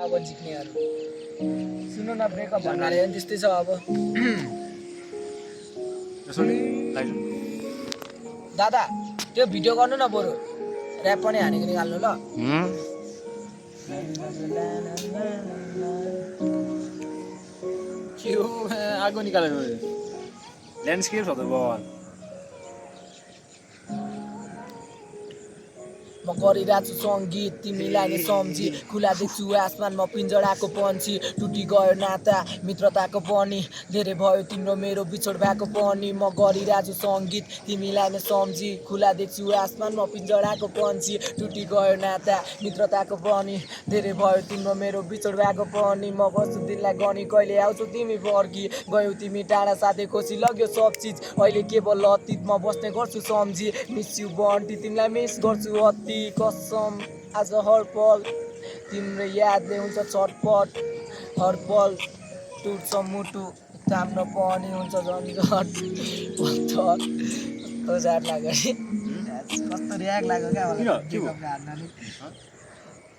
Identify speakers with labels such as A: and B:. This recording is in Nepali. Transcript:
A: अब जित्नेहरु सुन न ब्रेकअप भन्नाले पनि त्यस्तै छ अब दादा त्यो भिडियो गर्नु न बरु र्याप पनि हानेको निकाल्नु ल
B: के हो आगो निकालेको ल्यान्डस्केप छ त बवाल
A: म गरिरहेको छु सङ्गीत तिमीलाई नै सम्झी खुला देख्छु आसमानमा पिञ्जडाको पन्छी टुटी गयो नाता मित्रताको पनि धेरै भयो तिम्रो मेरो बिछोड भएको पनि म गरिरहेको छु सङ्गीत तिमीलाई नै सम्झी खुला देख्छु आसमानमा पिञ्जडाको पन्छी टुटी गयो नाता मित्रताको पनि धेरै भयो तिम्रो मेरो बिछोड भएको पनि म बस्छु दिनलाई गनी कहिले आउँछौ तिमी फर्की गयौ तिमी टाढा साथै खोसी लग्यो सब चिज अहिले केवल अतीत म बस्ने गर्छु सम्झी मिस यु बन्टी तिमीलाई मिस गर्छु अति कसम आज हर पल तिम्रो यादले हुन्छ छटपट हर पल टुट्छ मुटु काम पनि हुन्छ झन्झट कस्तो जाड लाग्यो कस्तो र्याक लाग्यो क्या मलाई